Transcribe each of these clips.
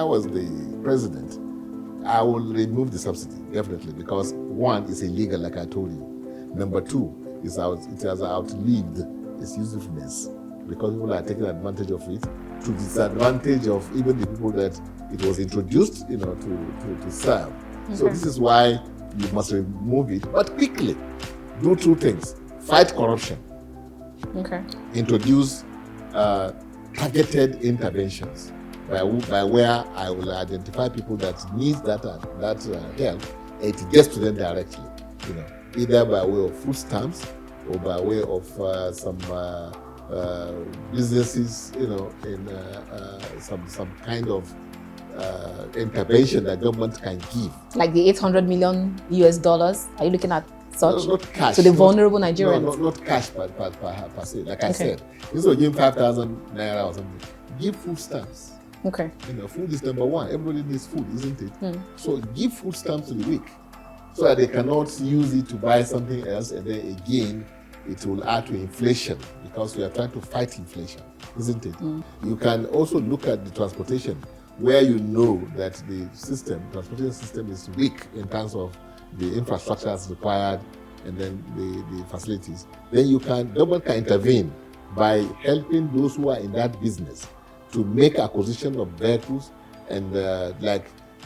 was the president, I will remove the subsidy, definitely, because one, it's illegal, like I told you. Number two, it has outlived its usefulness because people are taking advantage of it to disadvantage of even the people that it was introduced, to serve. Okay. So this is why you must remove it, but quickly. Do two things: fight corruption. Okay. Introduce targeted interventions by where I will identify people that need that help, and it gets to them directly. Either by way of food stamps or by way of some businesses, in some kind of intervention that government can give. Like the $800 million US. Are you looking at such? No, not cash. To the vulnerable Nigerians? Not cash per se. Like I said, instead of giving 5,000 naira or something, give food stamps. Okay. Food is number one. Everybody needs food, isn't it? So give food stamps to the weak, so that they cannot use it to buy something else, and then again it will add to inflation, because we are trying to fight inflation, isn't it? You can also look at the transportation, where you know that the transportation system is weak in terms of the infrastructure that's required and then the facilities. Then government can intervene by helping those who are in that business to make acquisition of vehicles and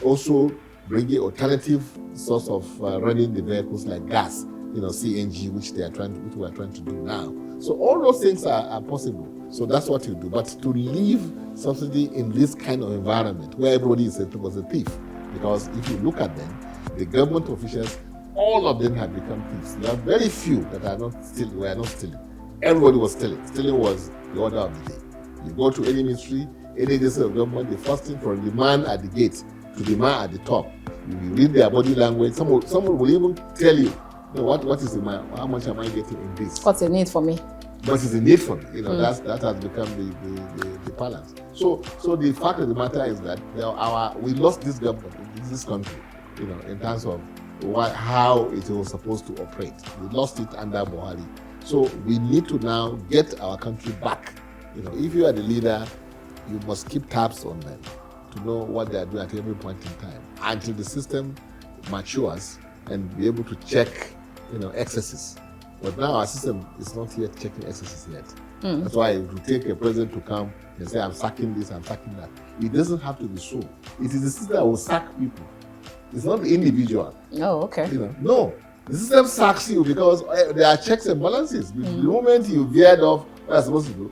also bringing alternative source of running the vehicles like gas, CNG, which we are trying to do now. So all those things are possible. So that's what you do. But to leave subsidy in this kind of environment where everybody was a thief, because if you look at them, the government officials, all of them have become thieves. There are very few that were not stealing. Everybody was stealing. Stealing was the order of the day. You go to any ministry, any agency of government, the first thing from the man at the gate to the man at the top, you read their body language. Someone will even tell you, what is how much am I getting in this? What's the need for me? What is the need for me? That has become the balance. So the fact of the matter is that we lost this government, this country, in terms of how it was supposed to operate. We lost it under Buhari. So we need to now get our country back. If you are the leader, you must keep tabs on them to know what they are doing at every point in time until the system matures and be able to check, excesses. But now our system is not yet checking excesses yet. That's why it will take a president to come and say, I'm sacking this, I'm sacking that. It doesn't have to be so. It is the system that will sack people. It's not the individual. Oh, okay. No. The system sacks you because there are checks and balances. The moment you veered off what you're supposed to do,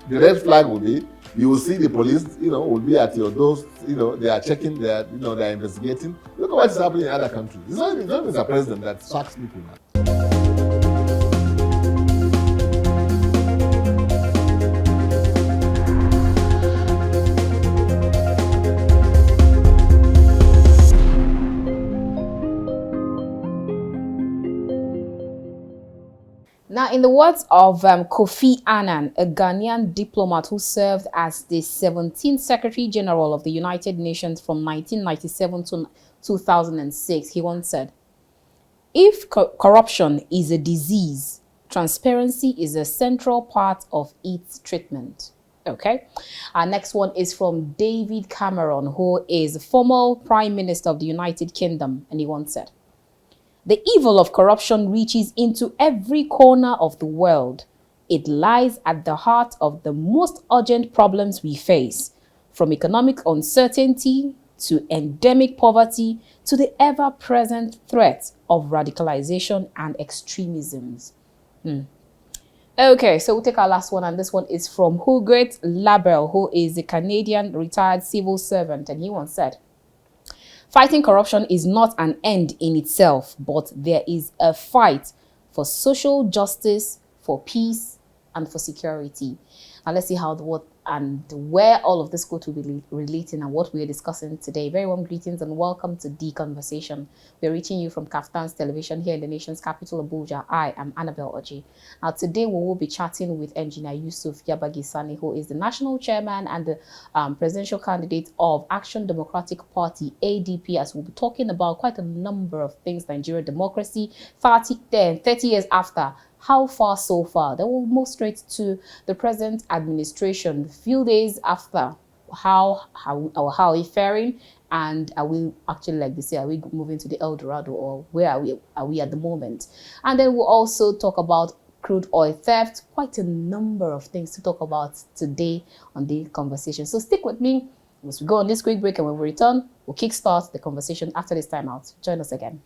the red flag will be, you will see the police, will be at your doors, they are checking, they are investigating. Look at what is happening in other countries. It's not Mr. President that sacks people now. Now, in the words of Kofi Annan, a Ghanaian diplomat who served as the 17th Secretary General of the United Nations from 1997 to 2006, he once said, if corruption is a disease, transparency is a central part of its treatment. Okay. Our next one is from David Cameron, who is former Prime Minister of the United Kingdom, and he once said, the evil of corruption reaches into every corner of the world. It lies at the heart of the most urgent problems we face, from economic uncertainty to endemic poverty to the ever-present threat of radicalization and extremisms. Okay, so we'll take our last one, and this one is from Hugert Labelle, who is a Canadian retired civil servant, and he once said, fighting corruption is not an end in itself, but there is a fight for social justice, for peace, and for security. And let's see how where all of this go to be relating and what we are discussing today. Very warm greetings and welcome to The Conversation. We're reaching you from KAFTAN's television here in the nation's capital, Abuja. I am Annabelle Oji. Now today we will be chatting with Engineer Yusuf Yabagi Sani, who is the national chairman and the presidential candidate of Action Democratic Party, ADP, as we'll be talking about quite a number of things, Nigerian democracy, 30 years after. How far so far? Then we'll move straight to the present administration, a few days after. how are we faring, and are we actually, like they say, are we moving to the El Dorado, or where are we at the moment? And then we'll also talk about crude oil theft. Quite a number of things to talk about today on the conversation. So stick with me as we go on this quick break, and when we return, we'll kickstart the conversation after this time out. Join us again.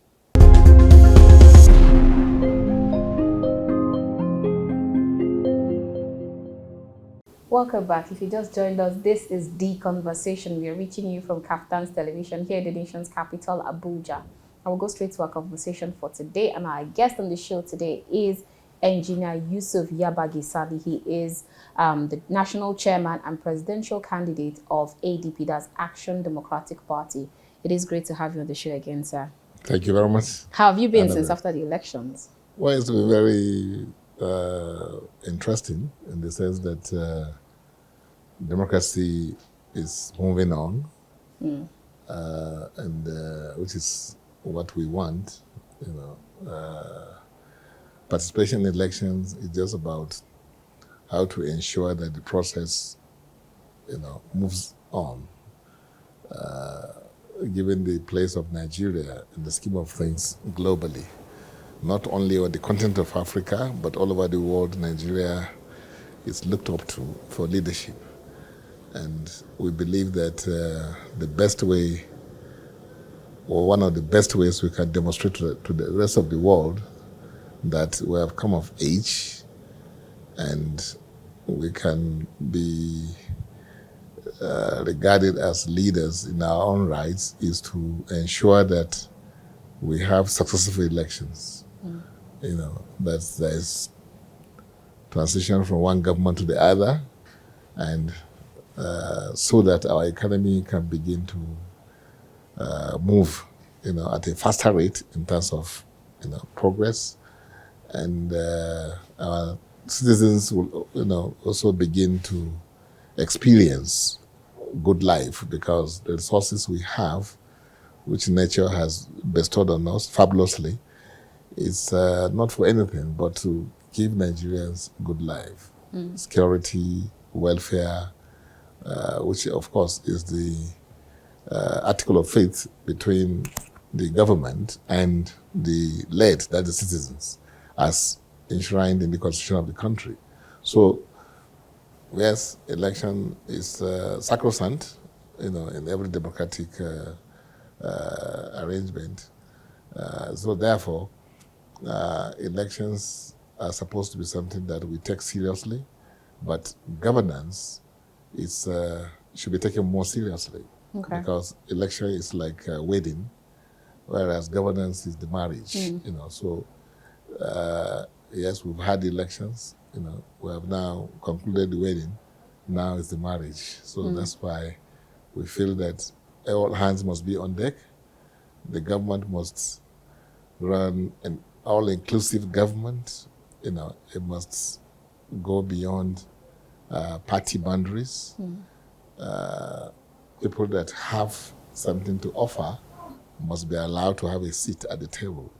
Welcome back. If you just joined us, this is The Conversation. We are reaching you from KAFTAN Television here in the nation's capital, Abuja. And we'll go straight to our conversation for today. And our guest on the show today is Engineer Yusuf Yabagi Sani. He is the national chairman and presidential candidate of ADP, that's Action Democratic Party. It is great to have you on the show again, sir. Thank you very much. How have you been since after the elections? Well, it's been very interesting in the sense that democracy is moving on, and which is what we want. Participation in elections is just about how to ensure that the process, moves on. Given the place of Nigeria in the scheme of things globally, not only on the continent of Africa, but all over the world, Nigeria is looked up to for leadership. And we believe that the best way, or one of the best ways we can demonstrate to the rest of the world that we have come of age and we can be regarded as leaders in our own rights is to ensure that we have successful elections. That there is transition from one government to the other, and so that our economy can begin to move, at a faster rate in terms of, progress, and our citizens will, also begin to experience good life, because the resources we have, which nature has bestowed on us fabulously, is not for anything but to give Nigerians good life, security, welfare, which of course is the article of faith between the government and the led, that the citizens, as enshrined in the constitution of the country. So, yes, election is sacrosanct, in every democratic arrangement. So therefore, elections are supposed to be something that we take seriously, but governance is should be taken more seriously. Okay. Because election is like a wedding, whereas governance is the marriage. So yes, we've had elections. We have now concluded the wedding. Now is the marriage. So that's why we feel that all hands must be on deck. The government must run an all-inclusive government. It must go beyond party boundaries. People that have something to offer must be allowed to have a seat at the table,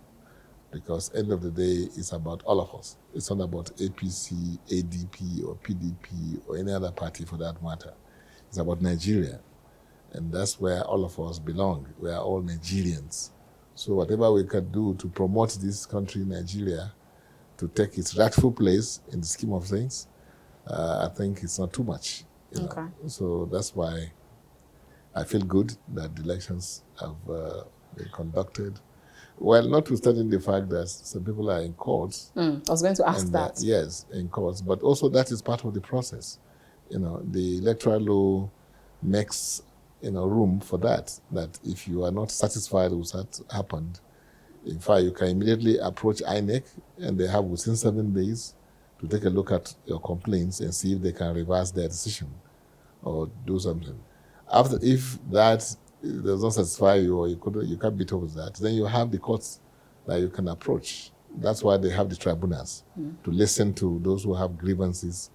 because end of the day, it's about all of us. It's not about APC, ADP, or PDP, or any other party for that matter. It's about Nigeria, and that's where all of us belong. We are all Nigerians. So whatever we can do to promote this country, Nigeria, to take its rightful place in the scheme of things, I think it's not too much. Okay. So that's why I feel good that the elections have been conducted. Well, notwithstanding the fact that some people are in courts. I was going to ask that. Yes, in courts, but also that is part of the process. The electoral law makes room for that if you are not satisfied with what happened, in fact, you can immediately approach INEC, and they have within 7 days to take a look at your complaints and see if they can reverse their decision or do something. If that does not satisfy you, or you can't beat over that, then you have the courts that you can approach. That's why they have the tribunals, to listen to those who have grievances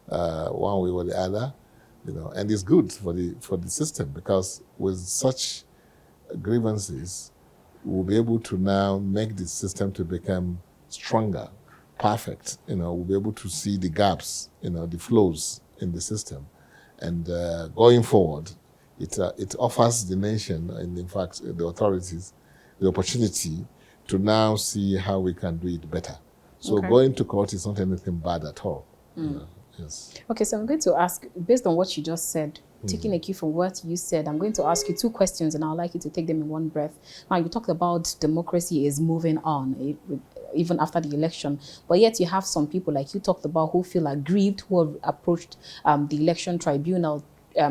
one way or the other. And it's good for the system, because with such grievances, we'll be able to now make the system to become stronger, perfect. We'll be able to see the gaps, the flaws in the system, And going forward, it offers the nation, and in fact the authorities, the opportunity to now see how we can do it better. So going to court is not anything bad at all. You know? Yes. Okay, so I'm going to ask, based on what you just said, taking a cue from what you said, I'm going to ask you two questions, and I'd like you to take them in one breath. Now, you talked about democracy is moving on, even after the election, but yet you have some people, like you talked about, who feel aggrieved, who have approached the election tribunal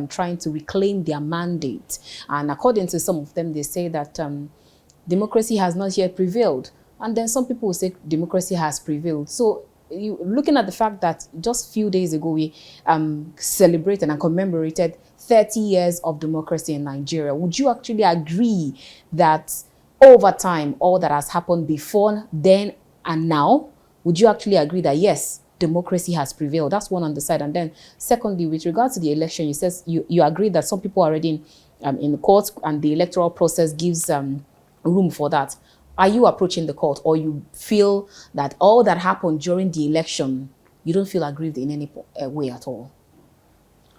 trying to reclaim their mandate. And according to some of them, they say that democracy has not yet prevailed. And then some people will say democracy has prevailed. So looking at the fact that just a few days ago, we celebrated and commemorated 30 years of democracy in Nigeria, would you actually agree that over time, all that has happened before then and now, would you actually agree that, yes, democracy has prevailed? That's one on the side. And then secondly, with regards to the election, you agree that some people are already in the court, and the electoral process gives room for that. Are you approaching the court, or you feel that all that happened during the election, you don't feel aggrieved in any way at all?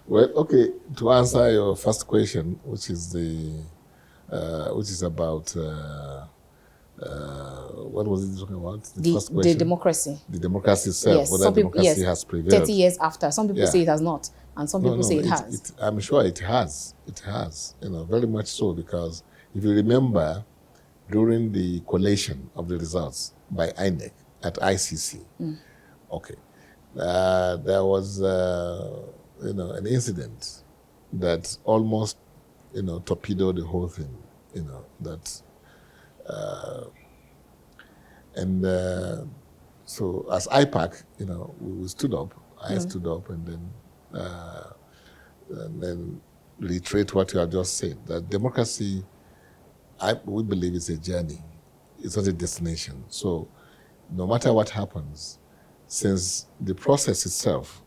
Well, okay, to answer your first question, which is about what was it talking about? The first question? The democracy. The democracy itself, yes, whether democracy has prevailed. 30 years after. Some people say it has not, and some people say it has. I'm sure it has. It has, very much so, because if you remember, during the collation of the results by INEC at ICC, there was, an incident that almost, torpedoed the whole thing, so as IPAC, we stood up. I stood up and then reiterate what you have just said, that democracy, we believe, it's a journey. It's not a destination. So no matter what happens, since the process itself,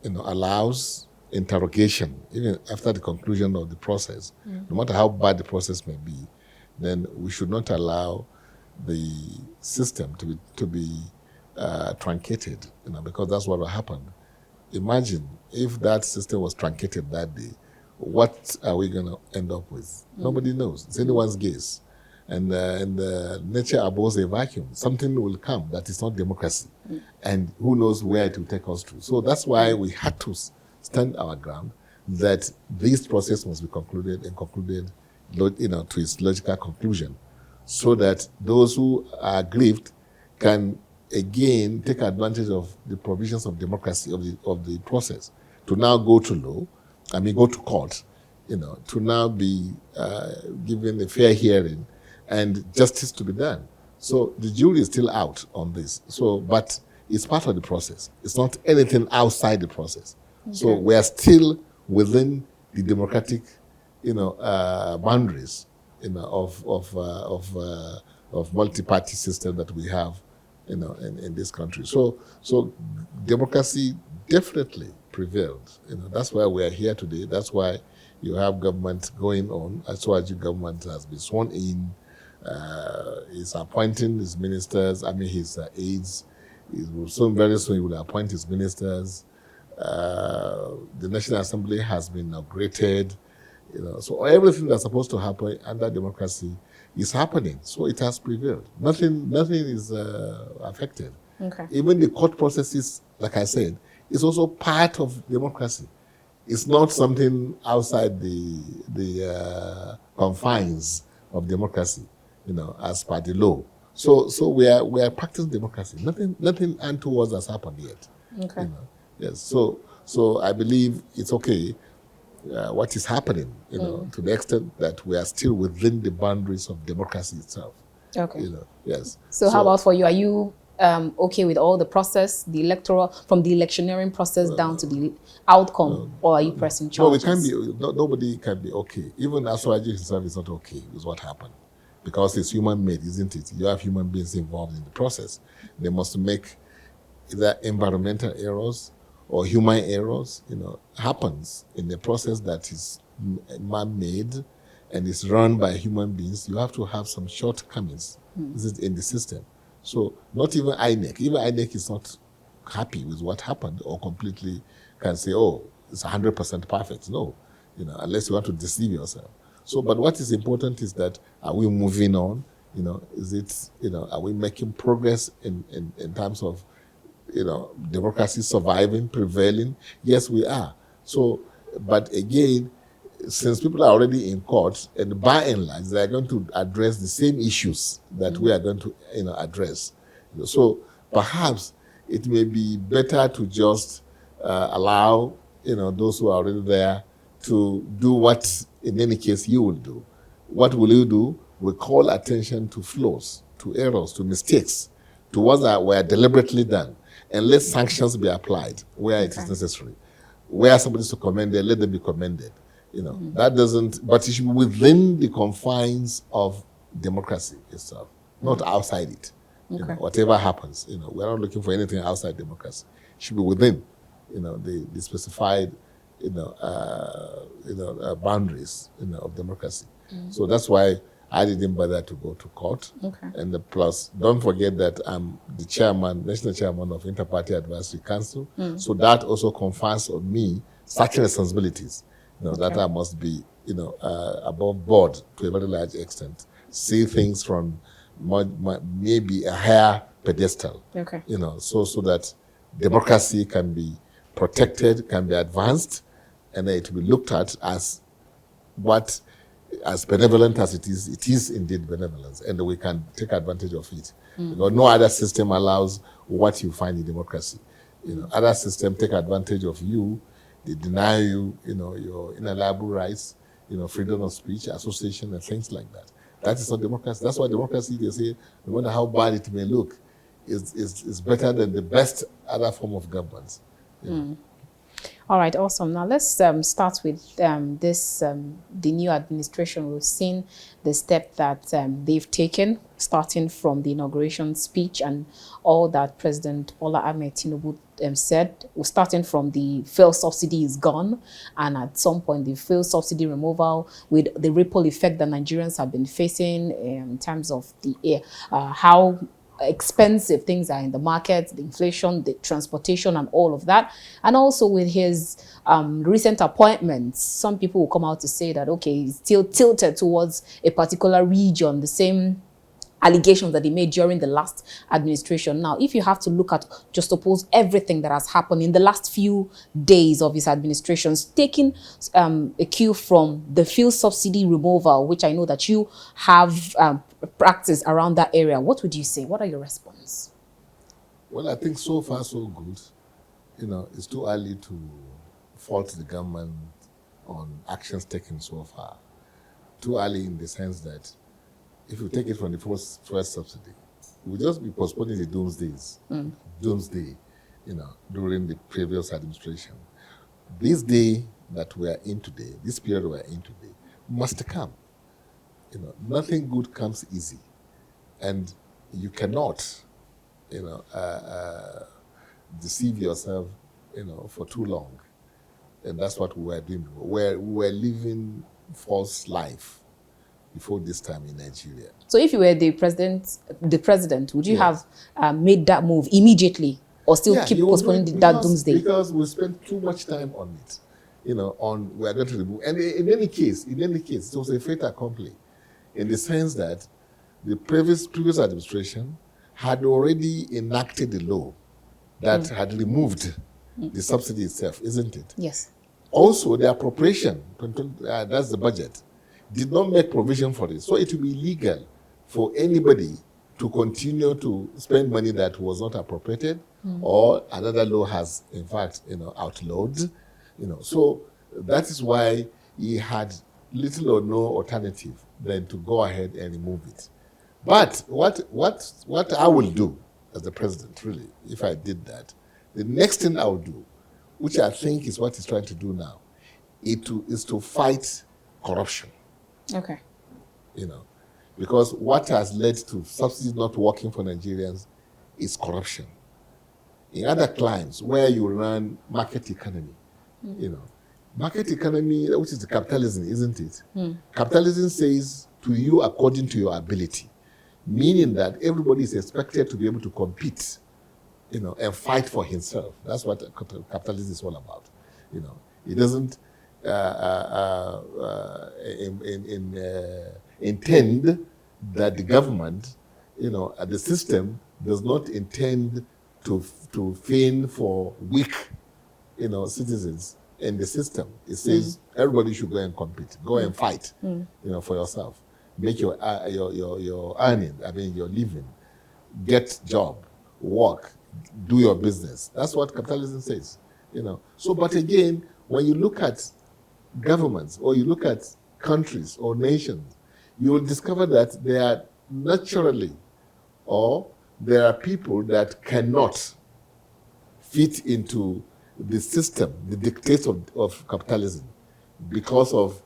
allows interrogation, even after the conclusion of the process, no matter how bad the process may be, then we should not allow the system to be truncated, because that's what will happen. Imagine if that system was truncated that day, what are we going to end up with? Nobody knows. It's anyone's guess. And nature abhors a vacuum. Something will come that is not democracy. And who knows where it will take us to. So that's why we had to stand our ground that this process must be concluded to its logical conclusion, so that those who are aggrieved can again take advantage of the provisions of democracy, of the process, to now go to court, to now be given a fair hearing and justice to be done. So the jury is still out on this. But it's part of the process. It's not anything outside the process. Okay. So we are still within the democratic, boundaries, of multi-party system that we have, in this country. So democracy definitely prevailed. That's why we are here today. That's why you have government going on. Asuwaju government has been sworn in. He's appointing his ministers. His aides. Very soon he will appoint his ministers. The National Assembly has been inaugurated. So everything that's supposed to happen under democracy is happening. So it has prevailed. Nothing is affected. Okay. Even the court processes, like I said, is also part of democracy. It's not something outside the confines of democracy, as per the law. So we are practicing democracy. Nothing untoward has happened yet. Okay. Yes. So I believe it's okay. What is happening, to the extent that we are still within the boundaries of democracy itself. Okay. Yes. So how about for you? Are you okay with all the process, from the electioneering process down to the outcome, or are you pressing charges? Nobody can be okay. Even Asuwaju himself is not okay with what happened, because it's human-made, isn't it? You have human beings involved in the process. They must make either environmental errors or human errors, happens in the process that is man-made and is run by human beings. You have to have some shortcomings in the system. So not even INEC. Even INEC is not happy with what happened, or completely can say, it's 100% perfect. No, unless you want to deceive yourself. So, but what is important is that, are we moving on? Is it, are we making progress in terms of, democracy surviving, prevailing? Yes, we are. So, but again, since people are already in court, and by and large, they are going to address the same issues that we are going to, address. So perhaps it may be better to just allow, those who are already there to do what, in any case, you will do. What will you do? We call attention to flaws, to errors, to mistakes, to what were deliberately done, and let sanctions be applied where it is necessary. Where somebody is to commended, let them be commended. That doesn't, but it should be within the confines of democracy itself, not outside it. Whatever happens, we're not looking for anything outside democracy. It should be within, the specified, boundaries, of democracy. So that's why I didn't bother to go to court. And plus, don't forget that I'm the chairman, national chairman of Inter-Party Advisory Council. So that also confers on me certain responsibilities, that I must be, above board to a very large extent. See things from maybe a higher pedestal, so that democracy can be protected, can be advanced, and it will be looked at as as benevolent as it is indeed benevolence, and we can take advantage of it. Because no other system allows what you find in democracy. Other systems take advantage of you, they deny you, your inalienable rights, freedom of speech, association, and things like that. That is not democracy. That's why democracy, they say, no matter how bad it may look, is better than the best other form of governance. All right, awesome. Now let's start with the new administration. We've seen the step that they've taken, starting from the inauguration speech and all that President Bola Ahmed Tinubu said, starting from the fuel subsidy is gone, and at some point the fuel subsidy removal, with the ripple effect that Nigerians have been facing in terms of the how expensive things are in the market, the inflation, the transportation, and all of that. And also with his recent appointments, some people will come out to say that, okay, he's still tilted towards a particular region, the same allegations that he made during the last administration. Now, if you have to look at, just suppose, everything that has happened in the last few days of his administrations, taking a cue from the fuel subsidy removal, which I know that you have practice around that area, what would you say? What are your response? Well, I think so far so good. It's too early to fault the government on actions taken so far. Too early in the sense that if you take it from the first subsidy, we'll just be postponing the doomsday, during the previous administration. This day that we are in today, this period we are in today, must come. Nothing good comes easy, and you cannot, deceive yourself, for too long. And that's what we were doing. We were living false life before this time in Nigeria. So if you were the president, would you have made that move immediately, or still keep postponing that doomsday? Because we spent too much time on it, we are going to remove. And in any case, it was a fait accompli, in the sense that the previous administration had already enacted the law that had removed the subsidy itself, isn't it? Yes. Also, the appropriation, that's the budget, did not make provision for it. So it will be illegal for anybody to continue to spend money that was not appropriated, or another law has, in fact, outlawed. So that is why he had little or no alternative than to go ahead and remove it. But what I will do as the president, really, if I did that, the next thing I will do, which I think is what he's trying to do now, is to fight corruption. Okay. Because what has led to subsidies not working for Nigerians is corruption. In other climes where you run market economy, market economy, which is the capitalism, isn't it? Capitalism says to you according to your ability, meaning that everybody is expected to be able to compete, and fight for himself. That's what capitalism is all about, It doesn't intend that the government, the system does not intend to feign for weak, citizens in the system. It says everybody should go and compete, go and fight, for yourself, make your earning, your living, get job, work, do your business. That's what capitalism says, So, but again, when you look at governments or you look at countries or nations, you will discover that they are naturally, or there are people that cannot fit into the system, the dictates of capitalism, because of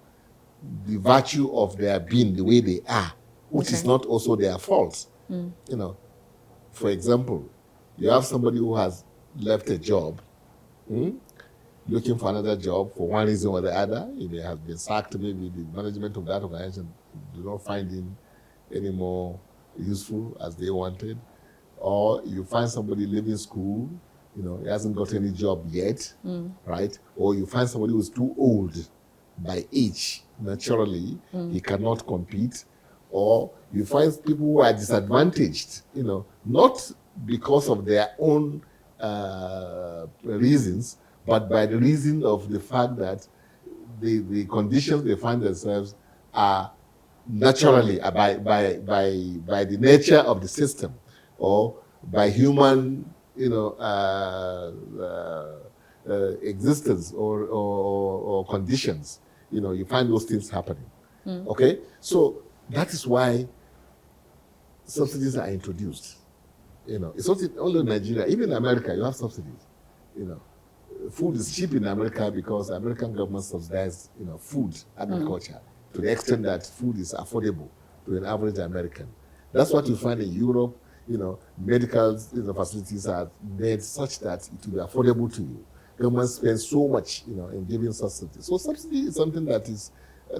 the virtue of their being the way they are, which is not also their fault. For example, you have somebody who has left a job, looking for another job for one reason or the other. He may have been sacked, maybe the management of that organization do not find him any more useful as they wanted. Or you find somebody leaving school, he hasn't got any job yet, right? Or you find somebody who's too old by age, naturally, he cannot compete. Or you find people who are disadvantaged, not because of their own reasons, but by the reason of the fact that the conditions they find themselves are naturally by the nature of the system, or by human existence or conditions. You find those things happening. Okay, so that is why subsidies are introduced. It's not only in Nigeria, even in America you have subsidies. Food is cheap in America because the American government subsidizes food, agriculture, to the extent that food is affordable to an average American. That's what you find in Europe. Medical facilities are made such that it will be affordable to you. Government spends so much, in giving subsidies. So subsidy is something that is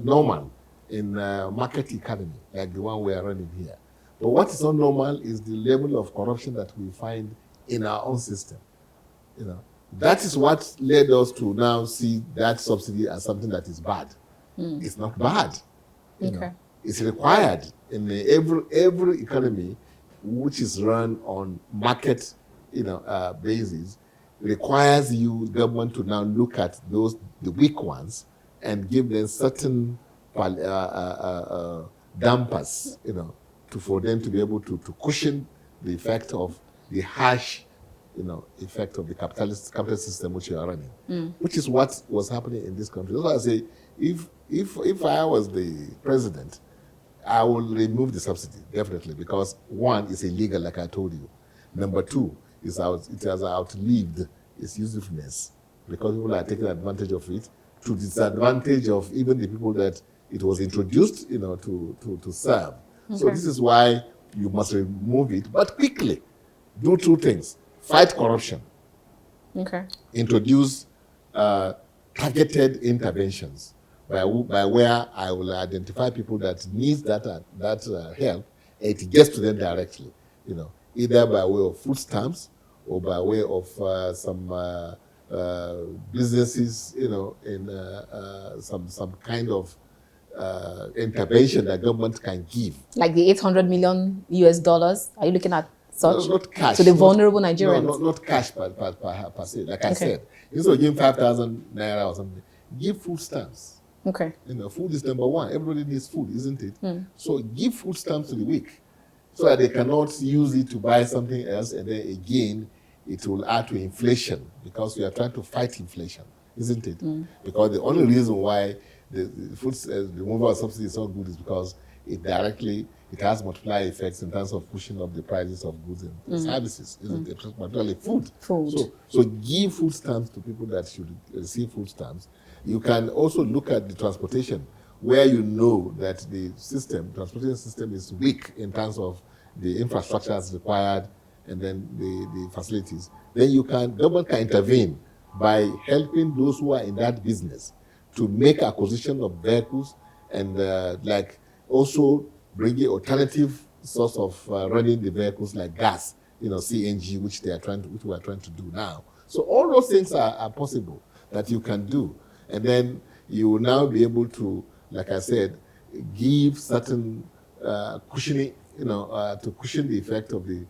normal in market economy, like the one we are running here. But what is not normal is the level of corruption that we find in our own system. That is what led us to now see that subsidy as something that is bad. It's not bad. It's required in every economy which is run on market, basis. Requires you, government, to now look at the weak ones and give them certain dampers, for them to be able to cushion the effect of the harsh, effect of the capitalist system which you are running, which is what was happening in this country. That's why I say, if I was the president, I will remove the subsidy, definitely, because one, is illegal, like I told you. Number two, it has outlived its usefulness, because people are taking advantage of it to disadvantage of even the people that it was introduced, to serve. So this is why you must remove it, but quickly. Do two things: fight corruption. Introduce targeted interventions by where I will identify people that need that help, and it gets to them directly. Either by way of food stamps or by way of some businesses, in some kind of intervention that government can give. Like the $800 million US. Are you looking at such? Not cash. To the vulnerable Nigerians? No, not cash per se. Like I said, instead of giving 5,000 naira or something, give food stamps. Food is number one. Everybody needs food, isn't it? So give food stamps to the weak, so that they cannot use it to buy something else, and then again it will add to inflation, because we are trying to fight inflation, isn't it? Because the only reason why the food removal of subsidy is so good is because it has multiplier effects in terms of pushing up the prices of goods and services, isn't it? Particularly food. So give food stamps to people that should receive food stamps. You can also look at the transportation, where you know that the transportation system is weak in terms of the infrastructure that's required, and then the facilities. Then government can intervene by helping those who are in that business to make acquisition of vehicles, and also bringing alternative source of running the vehicles, like gas, CNG, which we are trying to do now. So all those things are possible that you can do. And then you will now be able to, like I said, give certain cushioning, to cushion the effect of the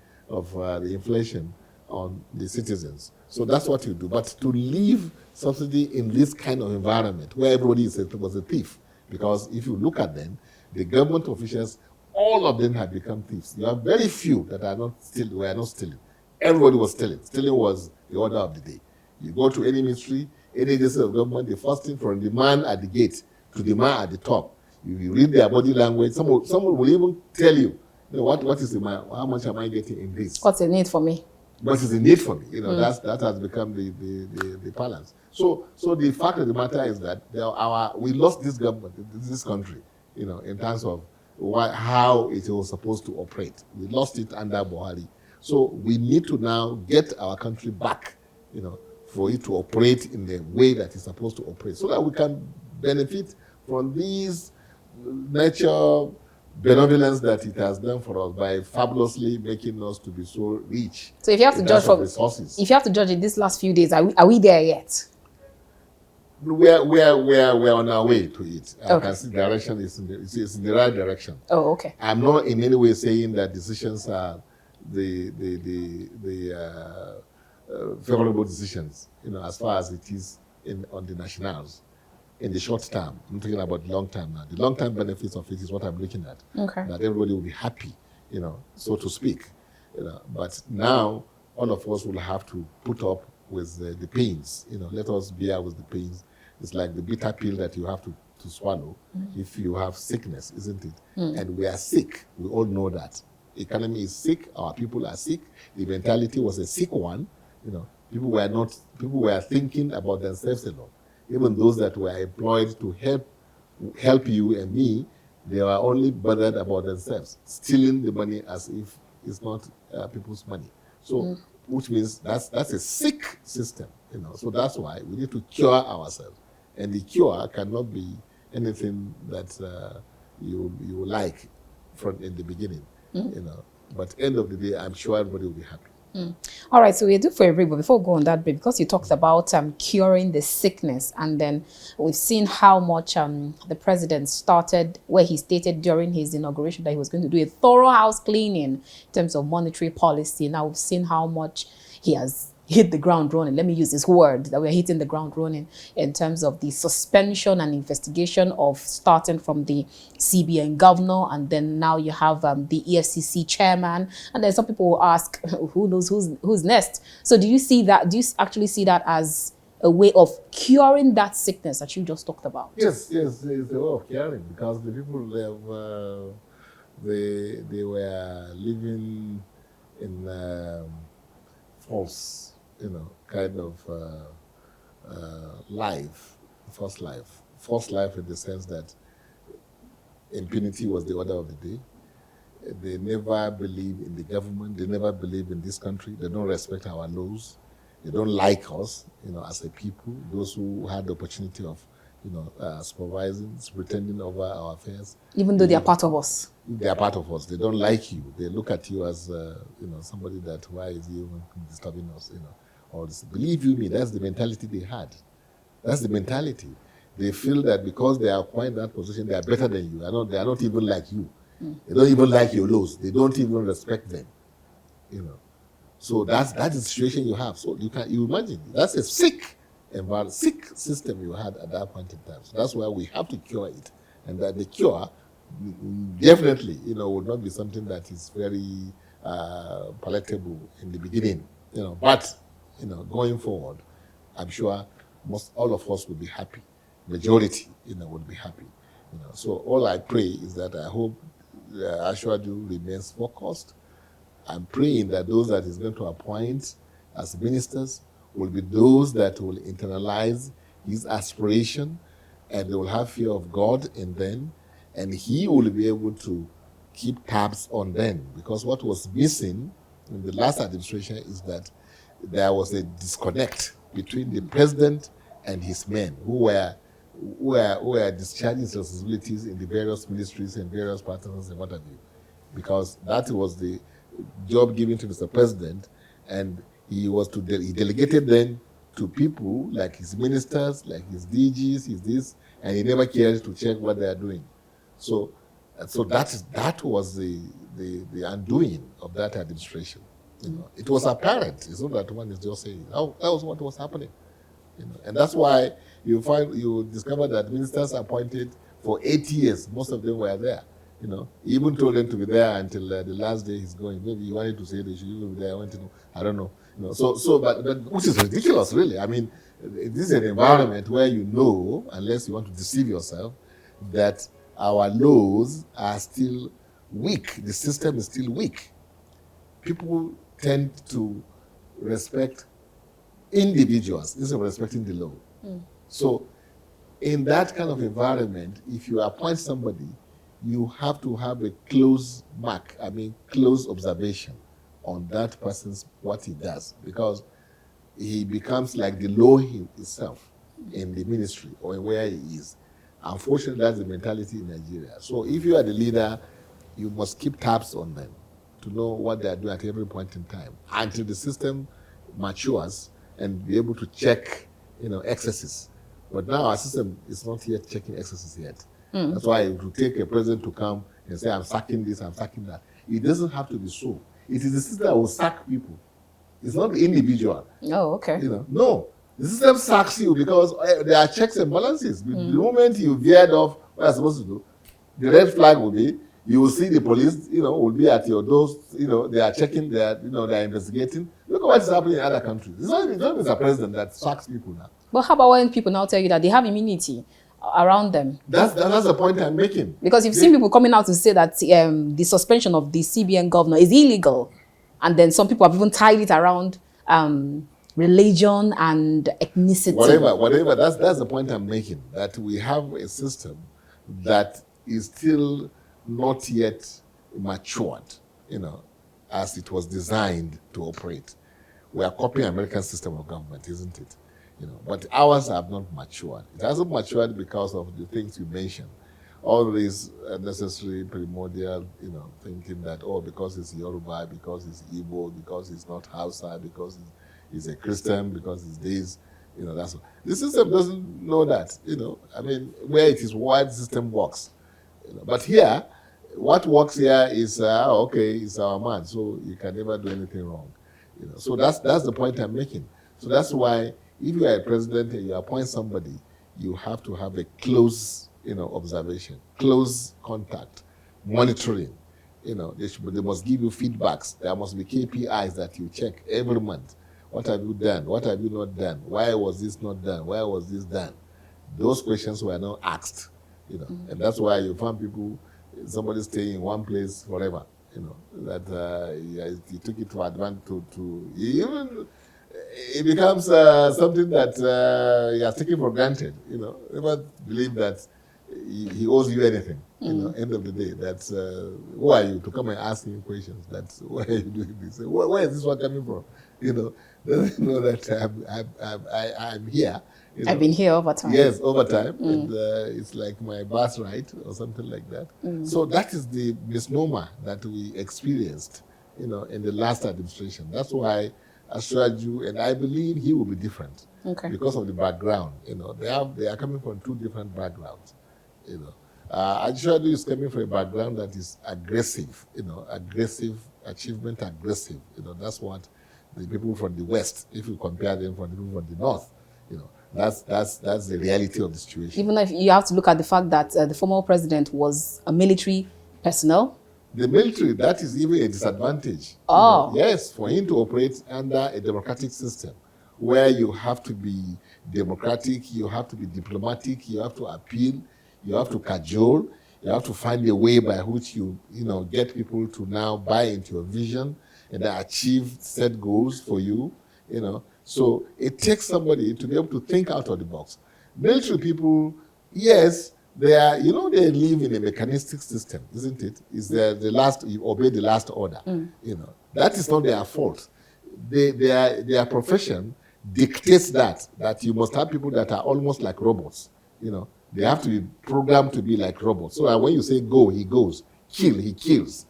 inflation on the citizens. So that's what you do. But to leave subsidy in this kind of environment where everybody was a thief, because if you look at them, the government officials, all of them had become thieves. You have very few that were not stealing. Everybody was stealing. Stealing was the order of the day. You go to any ministry, any agency of government, the first thing from the man at the gate to the man at the top, you read their body language. Someone will even tell you, what is how much am I getting in this? What's the need for me? What is the need for me? That has become the balance. So the fact of the matter is that we lost this government, this country, in terms of how it was supposed to operate. We lost it under Buhari. So we need to now get our country back, for it to operate in the way that it's supposed to operate, so that we can benefit from these nature benevolence that it has done for us by fabulously making us to be so rich. So if you have to judge from resources, if you have to judge in these last few days, are we there yet? We're on our way to it. I can see direction is in the right direction. Oh, okay. I'm not in any way saying that decisions are the favorable decisions, as far as it is on the nationals. In the short term, I'm talking about the long term now. The long term benefits of it is what I'm looking at. Okay. That everybody will be happy, so to speak. But now all of us will have to put up with the pains. Let us bear with the pains. It's like the bitter pill that you have to swallow if you have sickness, isn't it? And we are sick. We all know that. The economy is sick. Our people are sick. The mentality was a sick one. People were thinking about themselves alone. Even those that were employed to help you and me, they were only bothered about themselves, stealing the money as if it's not people's money. So, which means that's a sick system, So that's why we need to cure ourselves, and the cure cannot be anything that you like in the beginning, But end of the day, I'm sure everybody will be happy. All right, so we're due for a break, but before we go on that break, because you talked about curing the sickness, and then we've seen how much the president started, where he stated during his inauguration that he was going to do a thorough house cleaning in terms of monetary policy. Now we've seen how much he has hit the ground running. Let me use this word, that we're hitting the ground running in terms of the suspension and investigation of starting from the CBN governor, and then now you have the EFCC chairman, and then some people will ask, who knows who's next? So do you actually see that as a way of curing that sickness that you just talked about? Yes, it's a way of curing, because the people they were living in false kind of false life in the sense that impunity was the order of the day. They never believe in the government. They never believe in this country. They don't respect our laws. They don't like us, as a people. Those who had the opportunity of, supervising, pretending over our affairs. Even though they are part of us. They are part of us. They don't like you. They look at you as, somebody that, why is he even disturbing us, all this. Believe you me, that's the mentality they had. That's the mentality. They feel that because they are acquiring that position, they are better than you. They are not even like you. They don't even like your laws. They don't even respect them, So that is the situation you have. So you imagine, that's a sick environment, sick system you had at that point in time. So that's why we have to cure it. And that the cure definitely, would not be something that is very palatable in the beginning, But, going forward, I'm sure all of us will be happy. Majority, would be happy. So all I pray is that I hope Ashwadu remains focused. I'm praying that those that he's going to appoint as ministers will be those that will internalize his aspiration, and they will have fear of God in them, and he will be able to keep tabs on them. Because what was missing in the last administration is that there was a disconnect between the president and his men who were discharging responsibilities in the various ministries and various partners and what have you. Because that was the job given to Mr. President, and he delegated them to people like his ministers, like his DGs, his this, and he never cares to check what they are doing. So that was the undoing of that administration. It was apparent. It's not that one is just saying. That was what was happening. And that's why you discover that ministers appointed for 8 years. Most of them were there. He even told them to be there until the last day he's going. Maybe he wanted to say they should even be there. I don't know. But which is ridiculous, really. I mean, this is an environment where unless you want to deceive yourself, that our laws are still weak. The system is still weak. People tend to respect individuals instead of respecting the law. So in that kind of environment, if you appoint somebody, you have to have a close observation on that person's what he does, because he becomes like the law himself in the ministry or where he is. Unfortunately, that's the mentality in Nigeria. So if you are the leader, you must keep tabs on them to know what they are doing at every point in time until the system matures and be able to check, excesses. But now our system is not yet checking excesses yet. That's why it will take a president to come and say, I'm sacking this, I'm sacking that. It doesn't have to be so. It is the system that will sack people. It's not the individual. Oh, okay. No. The system sacks you because there are checks and balances. The moment you veered off what you're supposed to do, the red flag will be, you will see the police, will be at your doors, they are checking, they are investigating. Look at what is happening in other countries. It's not Mr. President that sacks people now. But how about when people now tell you that they have immunity around them? That's the point I'm making. Because you've seen people coming out to say that the suspension of the CBN governor is illegal. And then some people have even tied it around religion and ethnicity. Whatever. That's the point I'm making. That we have a system that is still not yet matured, as it was designed to operate. We are copying American system of government, isn't it? But ours have not matured. It hasn't matured because of the things you mentioned. All these necessary primordial, thinking that, because it's Yoruba, because it's Igbo, because it's not Hausa, because he's a Christian, because it's this, that's what. The system doesn't know that, where it is, why the system works. But here, what works here is, it's our man, so you can never do anything wrong. So that's the point I'm making. So that's why if you are a president and you appoint somebody, you have to have a close, observation, close contact, monitoring. They must give you feedbacks. There must be KPIs that you check every month. What have you done? What have you not done? Why was this not done? Why was this done? Those questions were not asked. And that's why you find people, somebody staying in one place forever. That he took it to advantage it becomes something that he has taken for granted. Never believe that he owes you anything. End of the day, that's who are you to come and ask him questions? That's why are you doing this? Where is this one coming from? Doesn't know that I'm here. I've been here over time. Yes, over time, and it's like my birthright or something like that. So that is the misnomer that we experienced, in the last administration. That's why I assured you, and I believe he will be different. Okay. Because of the background. They are coming from two different backgrounds. I assured you is coming from a background that is aggressive. Aggressive achievement, aggressive. That's what the people from the West, if you compare them from the people from the North, that's the reality of the situation. Even if you have to look at the fact that the former president was a military personnel. The military, that is even a disadvantage. Oh. Yes, for him to operate under a democratic system where you have to be democratic, you have to be diplomatic, you have to appeal, you have to cajole, you have to find a way by which you get people to now buy into your vision and achieve set goals for you, So it takes somebody to be able to think out of the box. Military people, yes, they are, they live in a mechanistic system, isn't it? Is the last, you obey the last order. That is not their fault. Their profession dictates that you must have people that are almost like robots. They have to be programmed to be like robots. So that when you say go, he goes. Kill, he kills.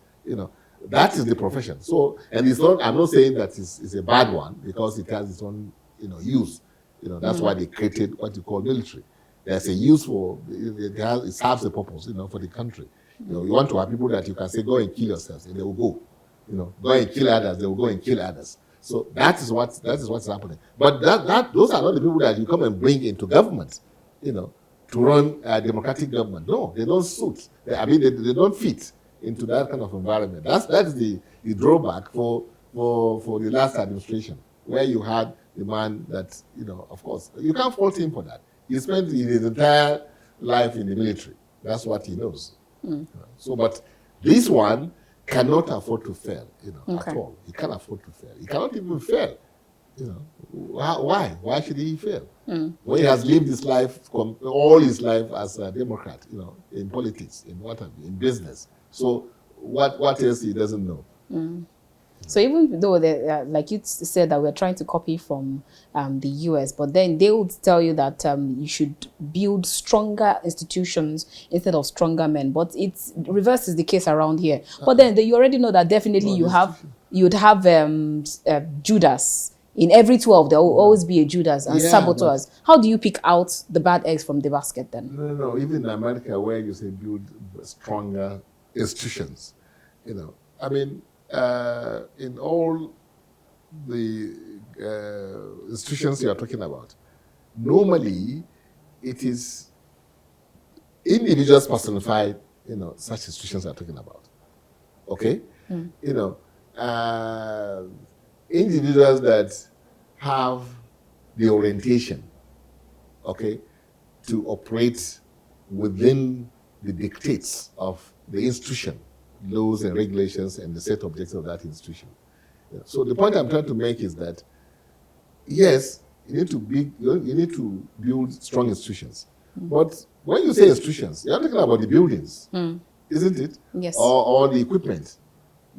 That is the profession. So, and it's not, I'm not saying that it's a bad one because it has its own, use. You know, that's why they created what you call military. There's a use for, it serves a purpose, you know, for the country. You know, you want to have people that you can say, go and kill yourselves, and they will go. You know, go and kill others, they will go and kill others. So that is what's happening. But those are not the people that you come and bring into government, you know, to run a democratic government. No, they don't suit. They don't fit into that kind of environment. That's the drawback for the last administration, where you had the man that, you know, of course, you can't fault him for that. He spent his entire life in the military. That's what he knows. So, but this one cannot afford to fail, you know, at all. He can't afford to fail. He cannot even fail. You know, why? Why should he fail? When he has lived his life, all his life as a Democrat, you know, in politics, in what have you, in business. So what else he doesn't know? So even though, like you said, that we're trying to copy from the US, but then they would tell you that you should build stronger institutions instead of stronger men. But it reverses the case around here. But then you already know that definitely you'd have Judas. In every 12, there will always be a Judas and saboteurs. How do you pick out the bad eggs from the basket then? No. Even in America, where you say build stronger institutions, you know, I mean, in all the institutions you are talking about, normally it is individuals personified, you know, such institutions you are talking about. Okay? You know, individuals that have the orientation, okay, to operate within the dictates of the institution, laws and regulations and the set objectives of that institution. Yeah. So the point I'm trying to make is that, yes, you need to build strong institutions. But when you say institutions, you're talking about the buildings, isn't it? Yes. Or the equipment.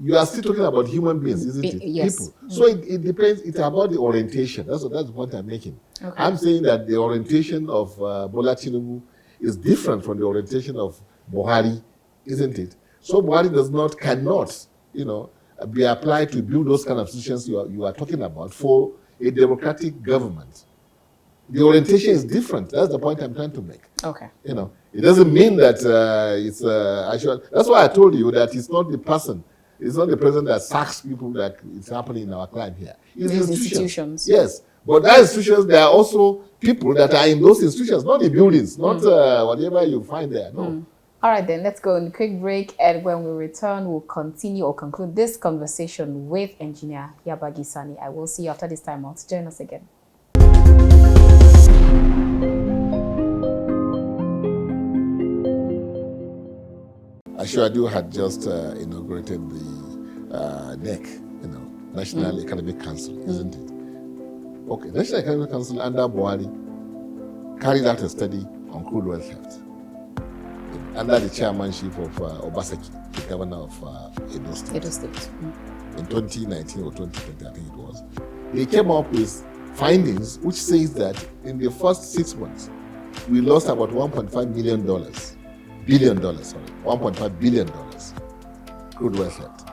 You are still talking about human beings, isn't it? Yes. People. So it depends. It's about the orientation. That's the point I'm making. Okay. I'm saying that the orientation of Bola Tinubu is different from the orientation of Buhari, isn't it? So Buhari cannot, you know, be applied to build those kind of institutions you are talking about for a democratic government. The orientation is different. That's the point I'm trying to make. Okay. You know, it doesn't mean that it's actual. That's why I told you that it's not the person. It's not the president that sacks people that it's happening in our clime here. It's institutions. Yes. But that institutions, there are also people that are in those institutions, not the buildings, not whatever you find there. No. All right, then let's go on a quick break. And when we return, we'll continue or conclude this conversation with Engineer Yabagi Sani. I will see you after this time out. Join us again. Ashwadu had just inaugurated the NEC, you know, National Economic Council, isn't it? Okay, National Economic Council under Buhari carried out a study on crude oil theft under the chairmanship of Obaseki, the governor of Edo State. In 2019 or 2020, I think it was. They came up with findings which says that in the first 6 months, we lost about $1.5 billion, $1.5 billion crude oil theft.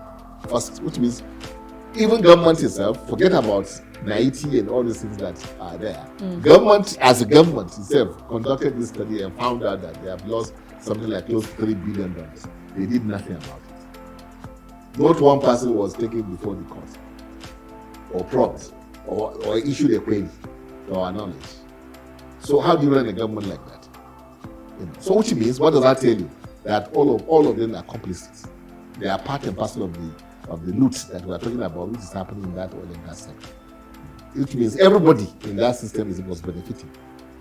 First, which means even government itself, forget about naivety and all these things that are there. Government, as a government itself, conducted this study and found out that they have lost something like close to $3 billion. They did nothing about it. Not one person was taken before the court, or probed, or issued a query, to our knowledge. So how do you run a government like that? You know, so which means, what does that tell you? That all of them are complicit. They are part and parcel of the loot that we are talking about, which is happening in that oil and gas sector. Which means everybody in that system was benefiting,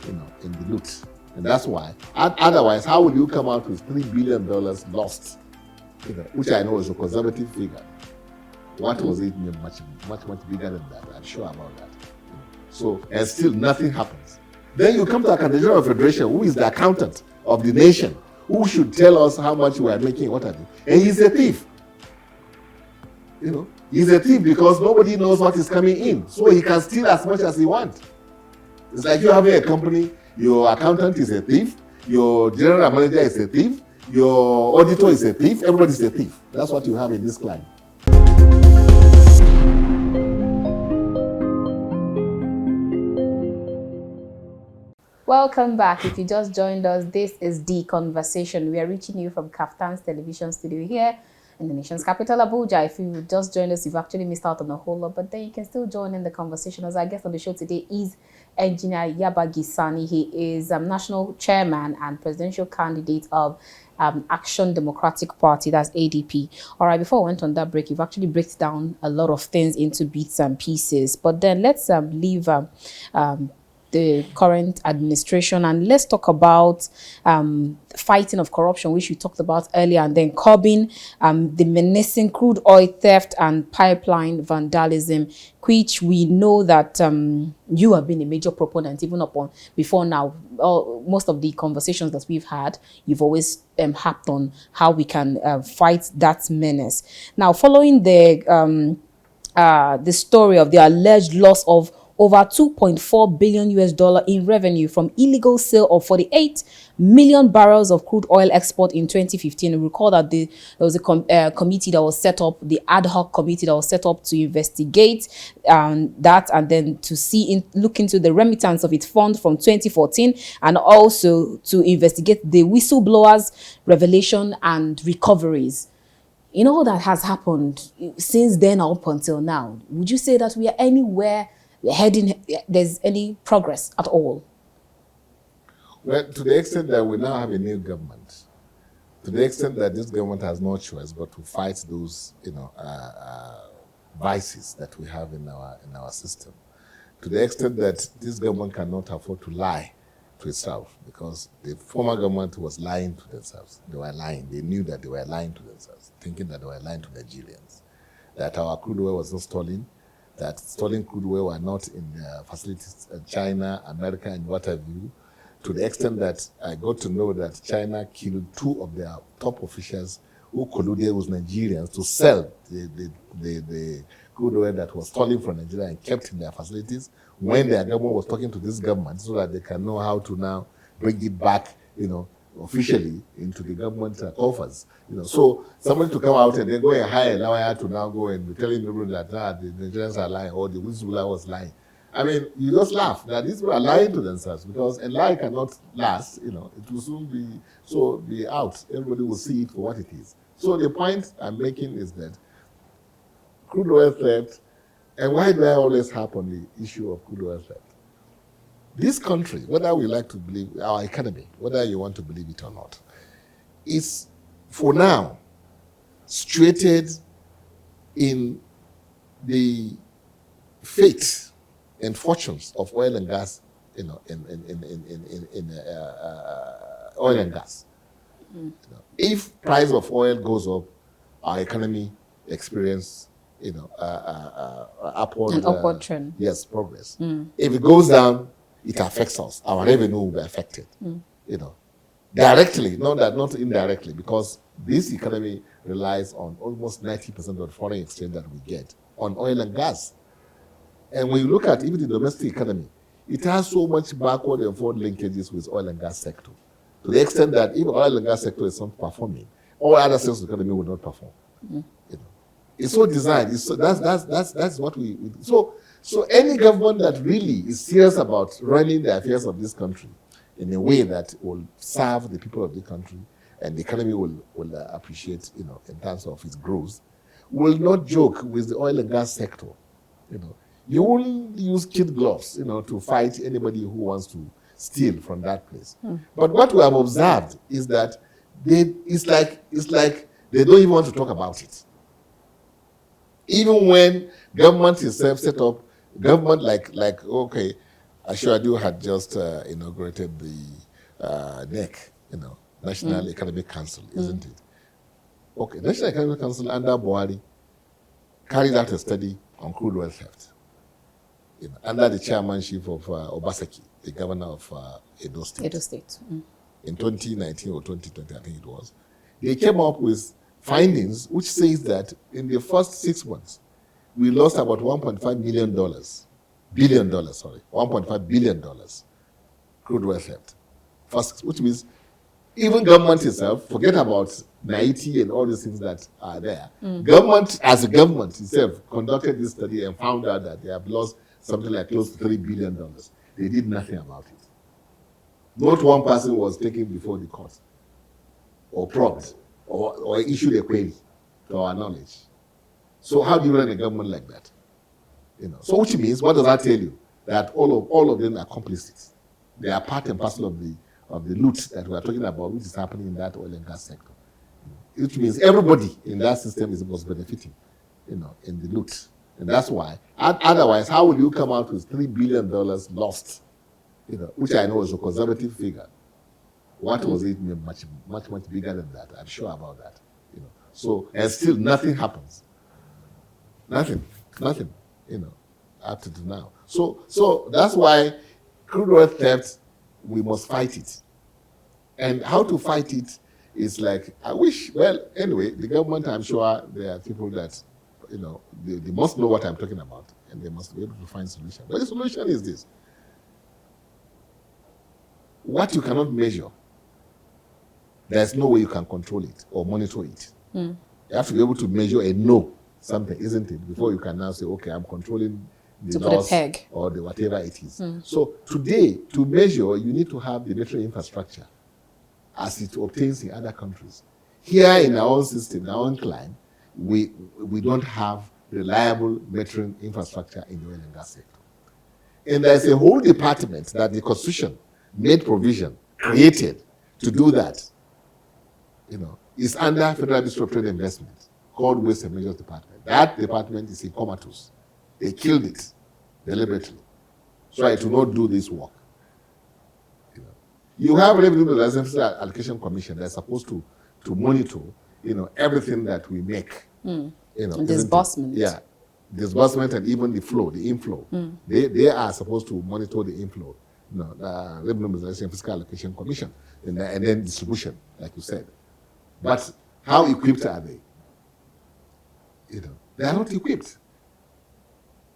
you know, in the loot. And that's why. Otherwise, how would you come out with $3 billion lost? You know, which I know is a conservative figure. What was it? Much bigger than that. I'm sure about that. You know. So, and still nothing happens. Then you come to a General Federation, who is the accountant of the nation, who should tell us how much we are making, what are they? And he's a thief. You know, he's a thief because nobody knows what is coming in. So he can steal as much as he wants. It's like you having a company, your accountant is a thief, your general manager is a thief, your auditor is a thief, everybody is a thief. That's what you have in this client. Welcome back. If you just joined us, this is The Conversation. We are reaching you from KAFTAN's television studio here in the nation's capital, Abuja. If you just joined us, you've actually missed out on a whole lot, but then you can still join in the conversation. As our guest on the show today is Engineer Yabagi Sani. He is National Chairman and Presidential Candidate of Action Democratic Party, that's ADP. All right, before we went on that break, you've actually break down a lot of things into bits and pieces. But then let's leave the current administration and let's talk about fighting of corruption, which we talked about earlier, and then curbing the menacing crude oil theft and pipeline vandalism, which we know that you have been a major proponent even upon before now. Most of the conversations that we've had, you've always harped on how we can fight that menace. Now, following the story of the alleged loss of over $2.4 billion in revenue from illegal sale of 48 million barrels of crude oil export in 2015. We recall that there was a committee that was set up, the ad hoc committee that was set up to investigate that, and then to look into the remittance of its funds from 2014, and also to investigate the whistleblowers' revelation and recoveries. In all that has happened since then up until now, would you say that we are anywhere there's any progress at all? Well, to the extent that we now have a new government, to the extent that this government has no choice but to fight those, vices that we have in our system, to the extent that this government cannot afford to lie to itself, because the former government was lying to themselves. They were lying. They knew that they were lying to themselves, thinking that they were lying to Nigerians, that our crude oil was not stolen, that stolen crude oil were not in facilities in China, America, and what have you, to the extent that I got to know that China killed 2 of their top officials who colluded with Nigerians to sell the crude oil that was stolen from Nigeria and kept in their facilities when their government was talking to this government so that they can know how to now bring it back, officially into the government coffers. So somebody to come out and then go and hire a lawyer to now go and be telling people that the Nigerians are lying or the whistleblower was lying. I mean, you just laugh that these people are lying to themselves, because a lie cannot last. It will soon be out. Everybody will see it for what it is. So the point I'm making is that crude oil theft, and why do I always harp on the issue of crude oil theft? This country, whether we like to believe, our economy, whether you want to believe it or not, is, for now, situated in the fate and fortunes of oil and gas, oil and gas. If price of oil goes up, our economy experience, upward trend. Yes, progress. If it goes down, it affects us. Our revenue will be affected. Directly, not indirectly, because this economy relies on almost 90% of the foreign exchange that we get on oil and gas. And when you look at even the domestic economy, it has so much backward and forward linkages with oil and gas sector, to the extent that if oil and gas sector is not performing, all other sectors of the economy will not perform. It's so designed. That's what we. So any government that really is serious about running the affairs of this country in a way that will serve the people of the country and the economy will appreciate, in terms of its growth, will not joke with the oil and gas sector. You won't use kid gloves, to fight anybody who wants to steal from that place. But what we have observed is that it's like they don't even want to talk about it. Even when government itself set up, government okay, Ashwadu had just inaugurated the NEC, National Economic Council, isn't it? Okay, National Economic Council under Buhari carried out a study on crude oil theft, under the chairmanship of Obaseki, the governor of Edo State. In 2019 or 2020, I think it was. They came up with findings which says that in the first 6 months, we lost about $1.5 billion crude oil theft. First, which means even government itself, forget about naivety and all these things that are there. Government, as a government itself, conducted this study and found out that they have lost something like close to $3 billion. They did nothing about it. Not one person was taken before the court or probed or issued a query to our knowledge. So how do you run a government like that? So which means, what does that tell you? That all of them are complicit. They are part and parcel of the loot that we are talking about, which is happening in that oil and gas sector. Which means everybody in that system was benefiting, in the loot. And that's why. Otherwise, how will you come out with $3 billion lost? Which I know is a conservative figure. What was it? Much bigger than that. I'm sure about that. So, and still nothing happens. Nothing. Up to now. So that's why crude oil theft, we must fight it. And how to fight it is like, anyway, the government, I'm sure there are people that, they must know what I'm talking about, and they must be able to find solution. But the solution is this. What you cannot measure, there's no way you can control it or monitor it. You have to be able to measure and know something, isn't it? Before you can now say, okay, I'm controlling the loss or the whatever it is. So today, to measure, you need to have the metering infrastructure as it obtains in other countries. Here in our own system, our own client, we don't have reliable metering infrastructure in the oil and gas sector. And there's a whole department that the Constitution made provision, created to do that. Is under Federal Ministry of Trade and Investment, called Waste and Measures Department. That department is in comatose. They killed it deliberately, so it will not do this work. You have Revenue License Allocation Commission that's supposed to monitor, everything that we make. Disbursement. Yeah, disbursement and even the flow, the inflow. They are supposed to monitor the inflow. The Revenue License Fiscal Allocation Commission, and then distribution, like you said. But how equipped are they? They are not equipped.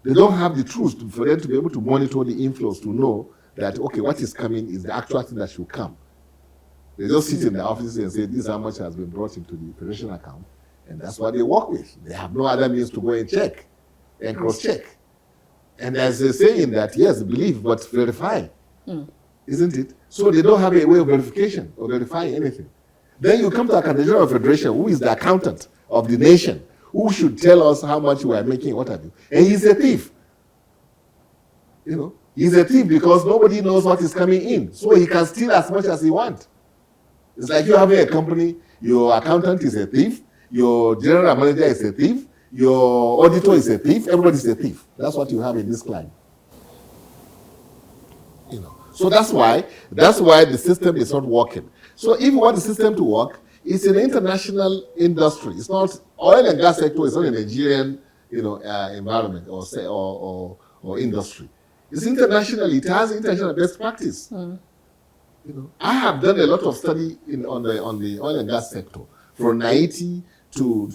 They don't have the tools for them to be able to monitor the inflows, to know that, okay, what is coming is the actual thing that should come. They just sit in the offices and say, this is how much has been brought into the federation account, and that's what they work with. They have no other means to go and check and cross-check. And there's a saying that, yes, believe, but verify, isn't it? So they don't have a way of verification or verifying anything. Then you come to a General Federation, who is the accountant of the nation, who should tell us how much we are making, what have you. And he's a thief. He's a thief because nobody knows what is coming in. So he can steal as much as he wants. It's like you having a company, your accountant is a thief, your general manager is a thief, your auditor is a thief, everybody is a thief. That's what you have in this client. So that's why the system is not working. So if you want the system to work, it's an international industry. It's not oil and gas sector. It's not a Nigerian, environment or industry. It's international. It has international best practice. I have done a lot of study on the oil and gas sector, from NAITI to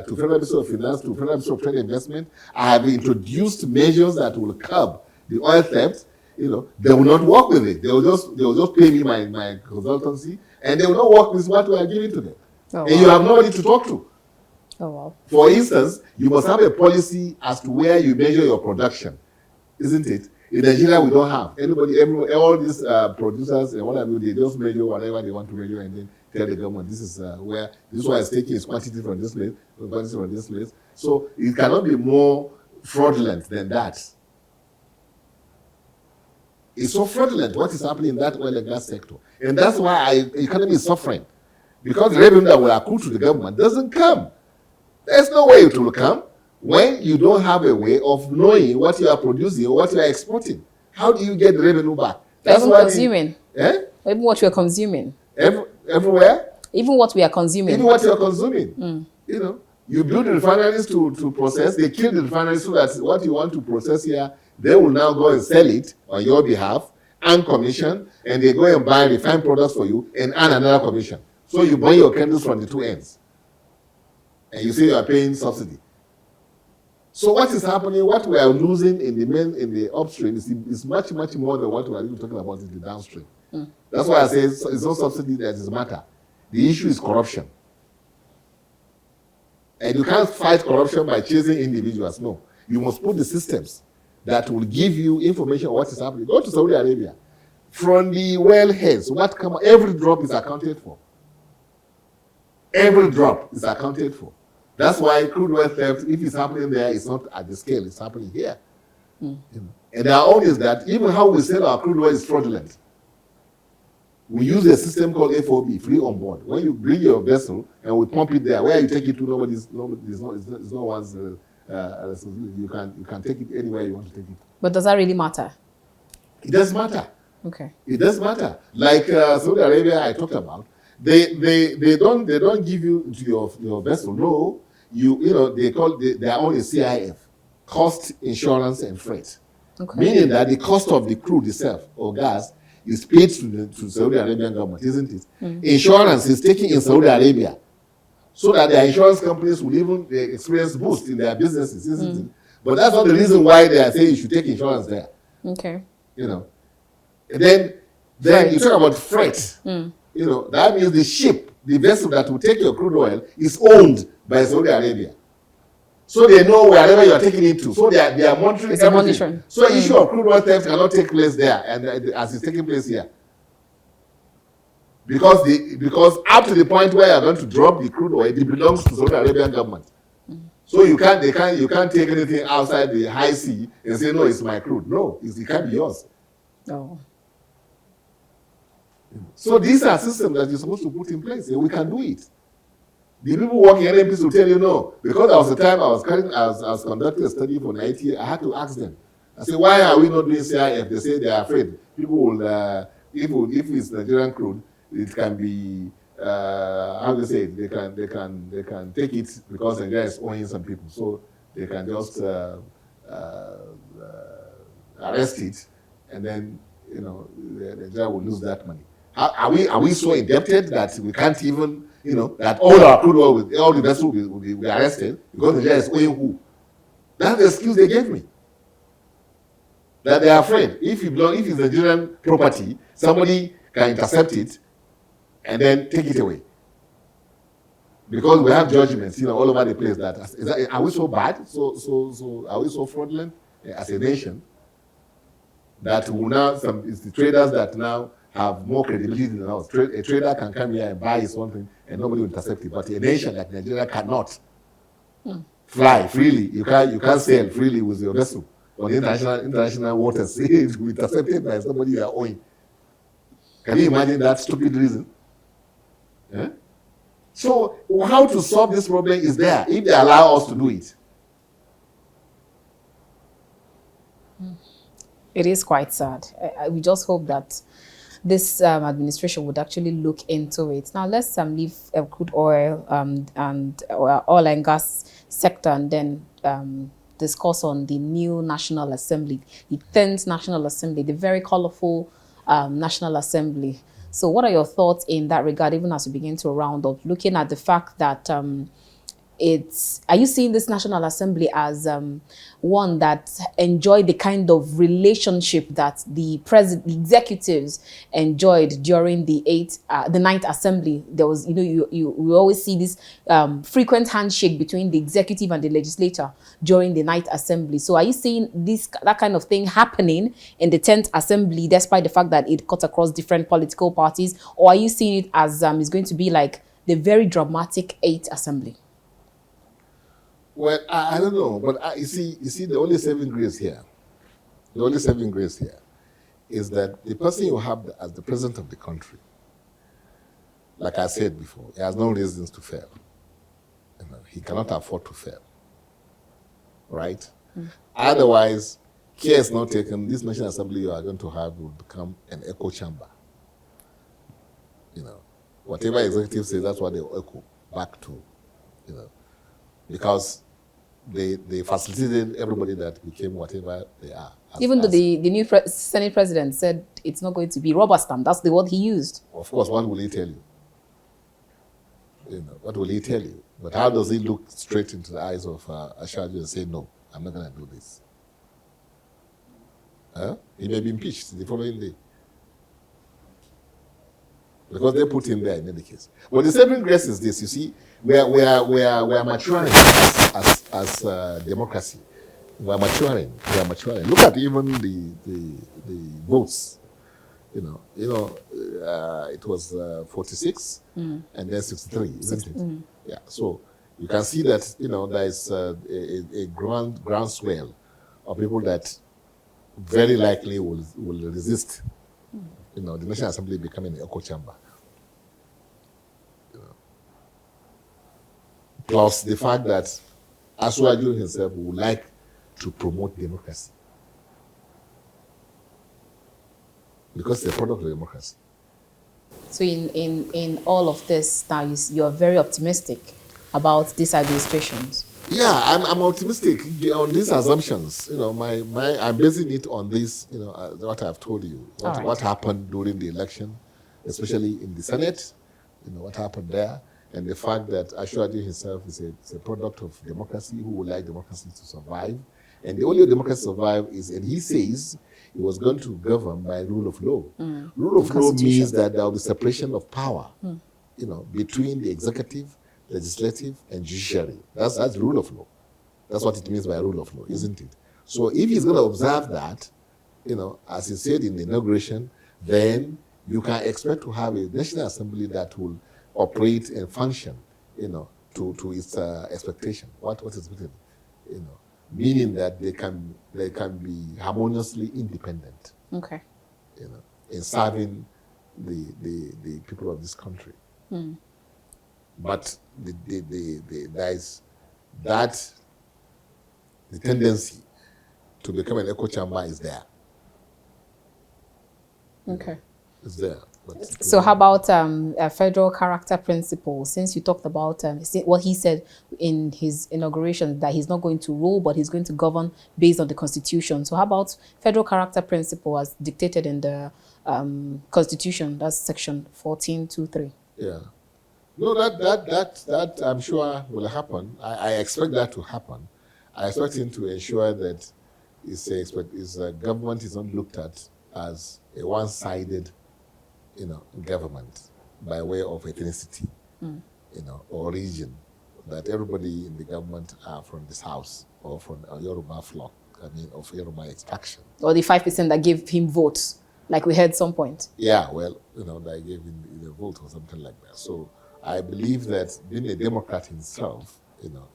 Federal Ministry of Finance to Federal Ministry of Trade and Investment. I have introduced measures that will curb the oil theft. They will not work with it. They will just pay me my consultancy, and they will not work with what we are giving to them. And you have nobody to talk to. For instance, you must have a policy as to where you measure your production, isn't it? In Nigeria, we don't have all these producers and what have you. They just measure whatever they want to measure, and then tell the government this is where this one is taking its quantity from this place, quantity from this place. So it cannot be more fraudulent than that. It's so fraudulent what is happening in that oil and gas sector. And that's why the economy is suffering. Because the revenue that will accrue to the government doesn't come. There's no way it will come when you don't have a way of knowing what you are producing or what you are exporting. How do you get the revenue back? That's even consuming. Even what we are consuming. Everywhere? Even what we are consuming. Even what you are consuming. You build the refineries to process. They kill the refineries so that what you want to process here, they will now go and sell it on your behalf and commission, and they go and buy refined products for you and earn another commission. So you burn your candles from the two ends. And you say you are paying subsidy. So what is happening, what we are losing in the upstream is much, much more than what we are even talking about in the downstream. That's why I say it's not subsidy that is the matter. The issue is corruption. And you can't fight corruption by chasing individuals. No. You must put the systems that will give you information on what is happening. Go to Saudi Arabia. from the wellheads, what come, every drop is accounted for. Every drop is accounted for. That's why crude oil theft, if it's happening there, it's not at the scale, it's happening here. You know? And our own is that even how we sell our crude oil is fraudulent. We use a system called FOB, free on board. When you bring your vessel and we pump it there, where you take it to, it's no one's responsibility. You can take it anywhere you want to take it. But does that really matter? It does matter. Okay. It does matter. Like Saudi Arabia, I talked about. They don't give you to your vessel. No, you know they are only CIF, cost, insurance, and freight. Okay. Meaning that the cost of the crude itself or gas is paid to Saudi Arabian government, isn't it? Insurance is taken in Saudi Arabia, so that their insurance companies will even experience boost in their businesses, isn't it? But that's not the reason why they are saying you should take insurance there. Okay. You know, and then you talk about freight. You know, that means the ship, the vessel that will take your crude oil is owned by Saudi Arabia. So they know wherever you are taking it to. So they are monitoring everything. So issue of crude oil theft cannot take place there, and as it's taking place here. Because up to the point where you are going to drop the crude oil, it belongs to Saudi Arabian government. So you can't take anything outside the high sea and say, no, it's my crude. No, it can't be yours. Oh. So these are systems that you're supposed to put in place, and we can do it. The people working in NMPs will tell you no. Because there was a time I was conducting a study for 90, I had to ask them. I said, why are we not doing CIF? They say they are afraid. People will, if it's Nigerian crude, it can be, how do you say it? They can take it because Nigeria is owing some people. So they can just arrest it, and then, you know, Nigeria will lose that money. Are we so indebted that we can't even, you know, that all our crude oil, all the vessels will be arrested because Nigeria is owing who? That's the excuse they gave me. That they are afraid. If it's Nigerian property, somebody can intercept it and then take it away. Because we have judgments, you know, all over the place. Are we so bad? So are we so fraudulent as a nation that we now? It's the traders that now have more credibility than us. A trader can come here and buy his own thing and nobody will intercept it. But a nation like Nigeria cannot fly freely. You can't sail freely with your vessel on international waters. It will be intercepted by somebody you are owing. Can you imagine that stupid reason? Yeah? So how to solve this problem is there if they allow us to do it. It is quite sad. We just hope that this administration would actually look into it. Now let's leave crude oil and oil and gas sector, and then discuss on the new National Assembly, the 10th National Assembly, the very colorful National Assembly. So what are your thoughts in that regard, even as we begin to round up, looking at the fact that are you seeing this National Assembly as one that enjoyed the kind of relationship that the executives enjoyed during the 9th Assembly? There was, you know, we always see this frequent handshake between the executive and the legislature during the 9th Assembly. So are you seeing that kind of thing happening in the 10th Assembly, despite the fact that it cut across different political parties? Or are you seeing it as it's going to be like the very dramatic 8th Assembly? Well, I don't know, but you see, the only saving grace here, is that the person you have as the president of the country, like I said before, he has no reasons to fail. You know, he cannot afford to fail, right? Otherwise, care is not taken. This National Assembly you are going to have will become an echo chamber. You know, whatever executive says, that's what they will echo back to. You know. Because they facilitated everybody that became whatever they are. Even though the new Senate president said it's not going to be rubber stamp, that's the word he used. Of course, what will he tell you? You know, what will he tell you? But how does he look straight into the eyes of Ashaju and say, no, I'm not going to do this? He may be impeached the following day. Because they put him there in any case. Well, the saving grace is this, you see, we are maturing as democracy. We are maturing. Look at even the votes. It was 46 and then 63, isn't it? Yeah. So you can see that there is a groundswell of people that very likely will resist. The National Assembly becoming an echo chamber. Plus the fact that Asuwaju himself would like to promote democracy. Because it's a product of democracy. So in all of this, now you're very optimistic about these administrations. Yeah, I'm optimistic on these assumptions. I'm basing it on this, what I've told you, what happened during the election, especially in the Senate, what happened there, and the fact that Asuwaju himself is a product of democracy who would like democracy to survive. And the only way democracy survive is, and he says, he was going to govern by rule of law. Rule of law means that there will be separation of power, between the executive, legislative, and judiciary. That's the rule of law. That's what it means by rule of law, isn't it? So if he's going to observe that, as he said in the inauguration, then you can expect to have a National Assembly that will operate and function, to its expectation. What is written, meaning that they can be harmoniously independent. Okay. In serving the people of this country. But there is that the tendency to become an echo chamber is there. Okay. It's there. So how about a federal character principle? Since you talked about what he said in his inauguration, that he's not going to rule, but he's going to govern based on the Constitution. So how about federal character principle as dictated in the Constitution? That's section 1423. Yeah. No, that I'm sure will happen. I expect that to happen. I expect him to ensure that his government is not looked at as a one-sided government by way of ethnicity, or region, that everybody in the government are from this house or from a Yoruba flock, of Yoruba extraction. Or the 5% that gave him votes, like we heard some point. Yeah, well, they gave him the vote or something like that. So I believe that being a Democrat himself,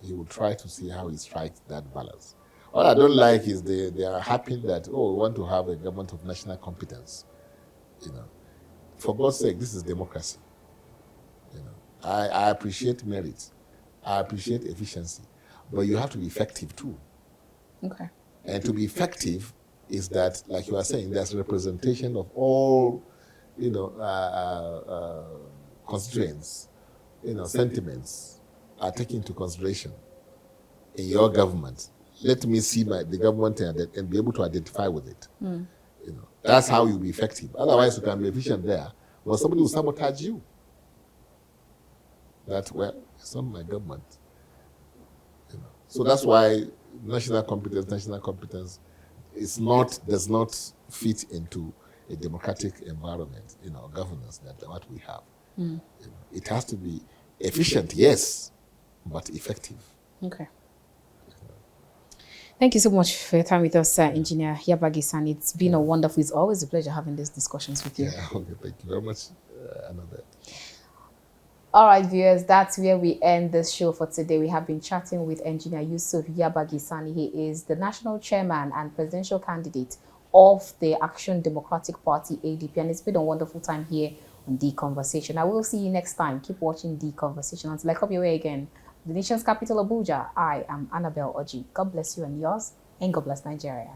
he will try to see how he strikes that balance. What I don't like is they are happy that, we want to have a government of national competence, For God's sake, this is democracy. I appreciate merit. I appreciate efficiency. But you have to be effective too. Okay. And to be effective is that, like you are saying, there's representation of all, constituents, sentiments are taken into consideration in your government. Let me see the government and be able to identify with it. That's how you'll be effective. Otherwise, you can be efficient there, but somebody will sabotage you. It's not my government. So that's why national competence does not fit into a democratic environment, governance that what we have. It has to be efficient, yes, but effective. Okay. Thank you so much for your time with us, Engineer Yabagi Sani. It's been it's always a pleasure having these discussions with you. Yeah, okay, thank you very much. All right, viewers, that's where we end this show for today. We have been chatting with Engineer Yusuf Yabagi Sani. He is the national chairman and presidential candidate of the Action Democratic Party, ADP, and it's been a wonderful time here on The Conversation. I will see you next time. Keep watching The Conversation. Until I come your way again, the nation's capital, Abuja, I am Annabelle Oji. God bless you and yours, and God bless Nigeria.